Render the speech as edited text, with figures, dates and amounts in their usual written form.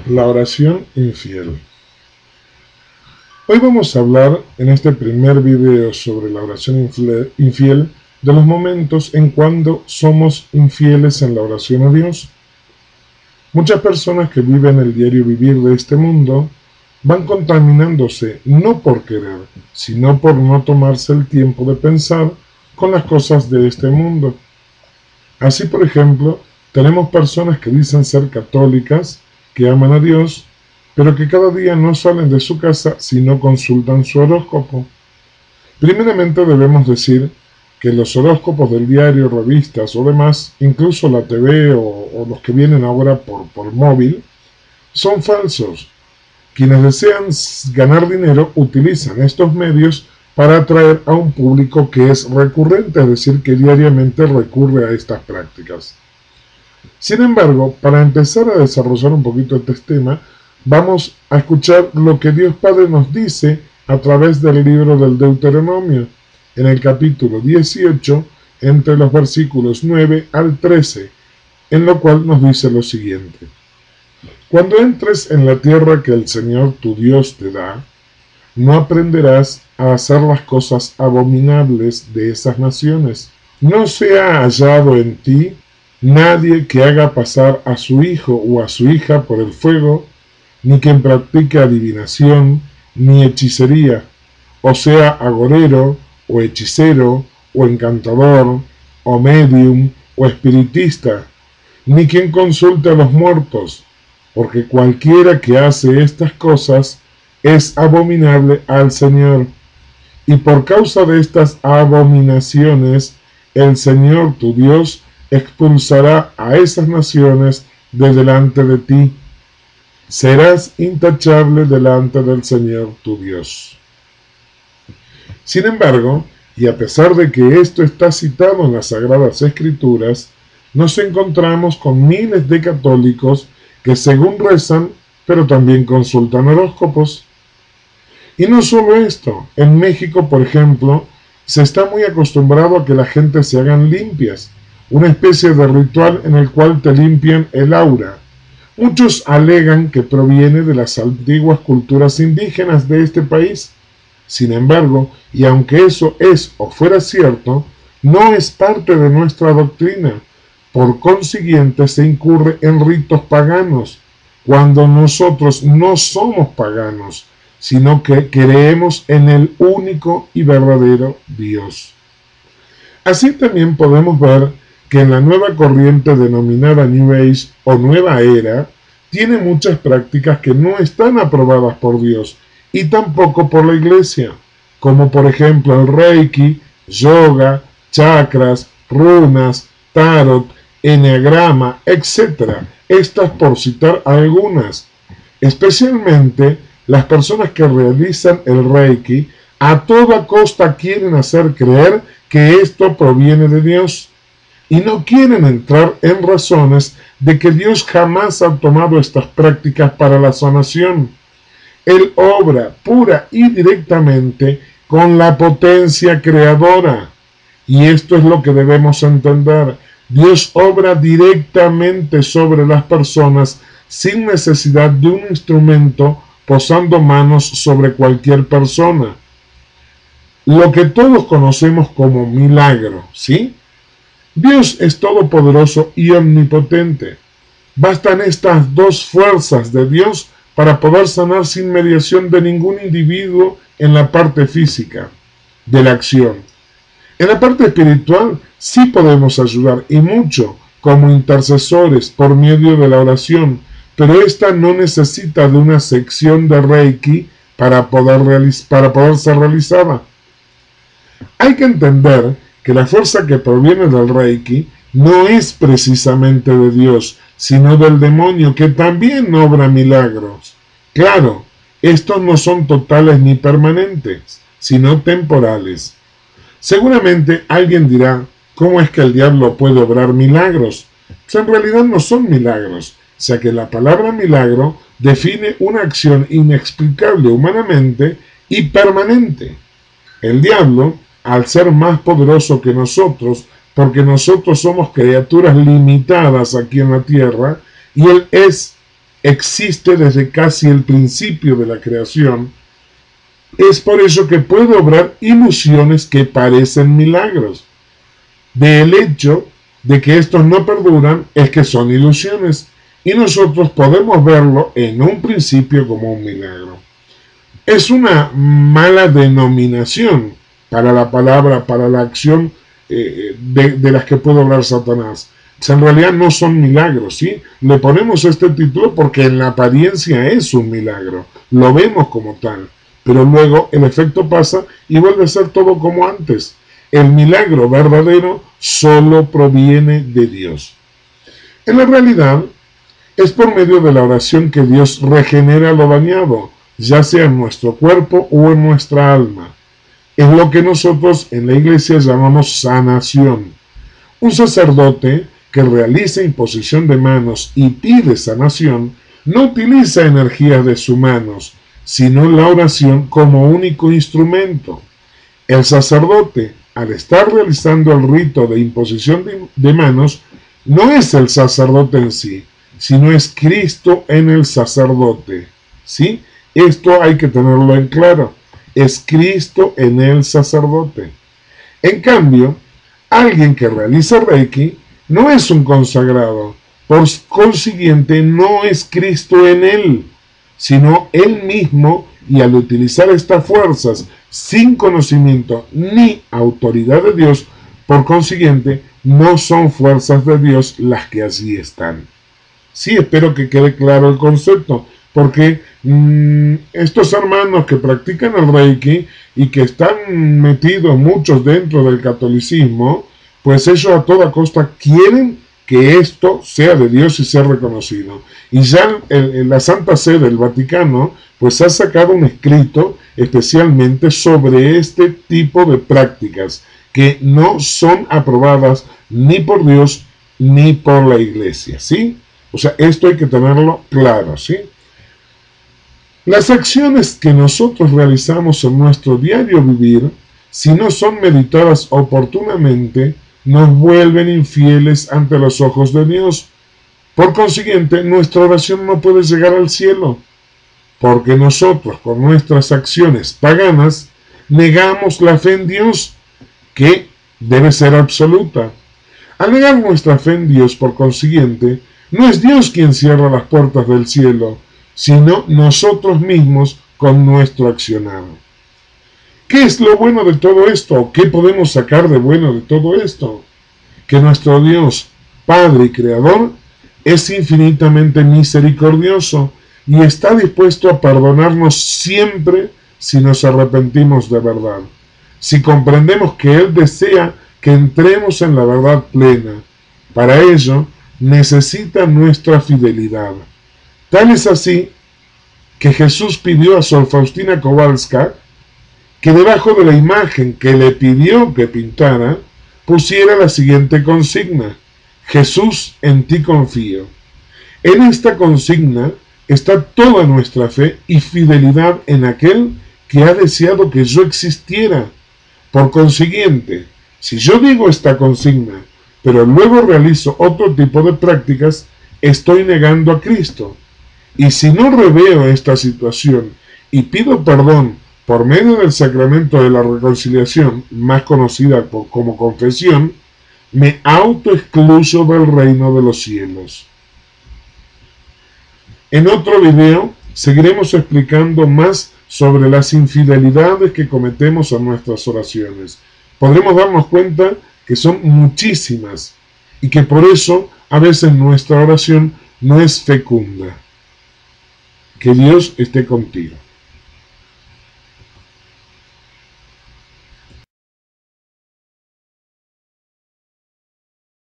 La oración infiel. Hoy vamos a hablar en este primer video sobre la oración infiel de los momentos en cuando somos infieles en la oración a Dios. Muchas personas que viven el diario vivir de este mundo van contaminándose no por querer, sino por no tomarse el tiempo de pensar con las cosas de este mundo. Así, por ejemplo, tenemos personas que dicen ser católicas, que aman a Dios, pero que cada día no salen de su casa si no consultan su horóscopo. Primeramente debemos decir que los horóscopos del diario, revistas o demás, incluso la TV o los que vienen ahora por móvil, son falsos. Quienes desean ganar dinero utilizan estos medios para atraer a un público que es recurrente, es decir, que diariamente recurre a estas prácticas. Sin embargo, para empezar a desarrollar un poquito este tema, vamos a escuchar lo que Dios Padre nos dice a través del libro del Deuteronomio, en el capítulo 18, entre los versículos 9 al 13, en lo cual nos dice lo siguiente: Cuando entres en la tierra que el Señor tu Dios te da, no aprenderás a hacer las cosas abominables de esas naciones. No se ha hallado en ti nadie que haga pasar a su hijo o a su hija por el fuego, ni quien practique adivinación, ni hechicería, o sea, agorero, o hechicero, o encantador, o medium, o espiritista, ni quien consulte a los muertos, porque cualquiera que hace estas cosas es abominable al Señor. Y por causa de estas abominaciones, el Señor tu Dios expulsará a esas naciones de delante de ti. Serás intachable delante del Señor tu Dios. Sin embargo, y a pesar de que esto está citado en las Sagradas Escrituras, nos encontramos con miles de católicos que según rezan, pero también consultan horóscopos. Y no solo esto, en México, por ejemplo, se está muy acostumbrado a que la gente se hagan limpias, una especie de ritual en el cual te limpian el aura. Muchos alegan que proviene de las antiguas culturas indígenas de este país. Sin embargo, y aunque eso es o fuera cierto, no es parte de nuestra doctrina. Por consiguiente, se incurre en ritos paganos, cuando nosotros no somos paganos, sino que creemos en el único y verdadero Dios. Así también podemos ver que en la nueva corriente denominada New Age o Nueva Era, tiene muchas prácticas que no están aprobadas por Dios y tampoco por la Iglesia, como por ejemplo el Reiki, yoga, chakras, runas, tarot, enneagrama, etc. Estas por citar algunas. Especialmente las personas que realizan el Reiki a toda costa quieren hacer creer que esto proviene de Dios y no quieren entrar en razones de que Dios jamás ha tomado estas prácticas para la sanación. Él obra pura y directamente con la potencia creadora. Y esto es lo que debemos entender. Dios obra directamente sobre las personas sin necesidad de un instrumento posando manos sobre cualquier persona. Lo que todos conocemos como milagro, ¿sí? Dios es todopoderoso y omnipotente. Bastan estas dos fuerzas de Dios para poder sanar sin mediación de ningún individuo en la parte física de la acción. En la parte espiritual sí podemos ayudar y mucho como intercesores por medio de la oración, pero esta no necesita de una sección de Reiki para poder ser realizada. Hay que entender que la fuerza que proviene del Reiki no es precisamente de Dios, sino del demonio, que también obra milagros. Claro, estos no son totales ni permanentes, sino temporales. Seguramente alguien dirá, ¿cómo es que el diablo puede obrar milagros? Pues en realidad no son milagros, ya que la palabra milagro define una acción inexplicable humanamente y permanente. El diablo, al ser más poderoso que nosotros, porque nosotros somos criaturas limitadas aquí en la tierra, y él es existe desde casi el principio de la creación. Es por eso que puede obrar ilusiones que parecen milagros. Del hecho de que estos no perduran es que son ilusiones, y nosotros podemos verlo en un principio como un milagro. Es una mala denominación para la palabra, para la acción de las que puede hablar Satanás. En realidad no son milagros, ¿sí? Le ponemos este título porque en la apariencia es un milagro, lo vemos como tal, pero luego el efecto pasa y vuelve a ser todo como antes. El milagro verdadero solo proviene de Dios. En la realidad, es por medio de la oración que Dios regenera lo dañado, ya sea en nuestro cuerpo o en nuestra alma. Es lo que nosotros en la iglesia llamamos sanación. Un sacerdote que realiza imposición de manos y pide sanación no utiliza energías de sus manos, sino la oración como único instrumento. El sacerdote, al estar realizando el rito de imposición de manos, no es el sacerdote en sí, sino es Cristo en el sacerdote. ¿Sí? Esto hay que tenerlo en claro. Es Cristo en el sacerdote. En cambio, alguien que realiza Reiki no es un consagrado. Por consiguiente, no es Cristo en él, sino él mismo, y al utilizar estas fuerzas sin conocimiento ni autoridad de Dios, por consiguiente, no son fuerzas de Dios las que allí están. Sí, espero que quede claro el concepto, porque estos hermanos que practican el Reiki y que están metidos muchos dentro del catolicismo, pues ellos a toda costa quieren que esto sea de Dios y sea reconocido. Y ya la Santa Sede del Vaticano pues ha sacado un escrito especialmente sobre este tipo de prácticas que no son aprobadas ni por Dios ni por la Iglesia, ¿sí? O sea, esto hay que tenerlo claro, ¿sí? Las acciones que nosotros realizamos en nuestro diario vivir, si no son meditadas oportunamente, nos vuelven infieles ante los ojos de Dios. Por consiguiente, nuestra oración no puede llegar al cielo, porque nosotros, con nuestras acciones paganas, negamos la fe en Dios, que debe ser absoluta. Al negar nuestra fe en Dios, por consiguiente, no es Dios quien cierra las puertas del cielo, sino nosotros mismos con nuestro accionar. ¿Qué es lo bueno de todo esto? ¿Qué podemos sacar de bueno de todo esto? Que nuestro Dios, Padre y Creador, es infinitamente misericordioso y está dispuesto a perdonarnos siempre si nos arrepentimos de verdad. Si comprendemos que Él desea que entremos en la verdad plena, para ello necesita nuestra fidelidad. Tal es así que Jesús pidió a Sor Faustina Kowalska que debajo de la imagen que le pidió que pintara, pusiera la siguiente consigna: Jesús, en ti confío. En esta consigna está toda nuestra fe y fidelidad en aquel que ha deseado que yo existiera. Por consiguiente, si yo digo esta consigna, pero luego realizo otro tipo de prácticas, estoy negando a Cristo. Y si no reveo esta situación y pido perdón por medio del sacramento de la reconciliación, más conocida como confesión, me autoexcluyo del reino de los cielos. En otro video seguiremos explicando más sobre las infidelidades que cometemos en nuestras oraciones. Podremos darnos cuenta que son muchísimas y que por eso a veces nuestra oración no es fecunda. Que Dios esté contigo.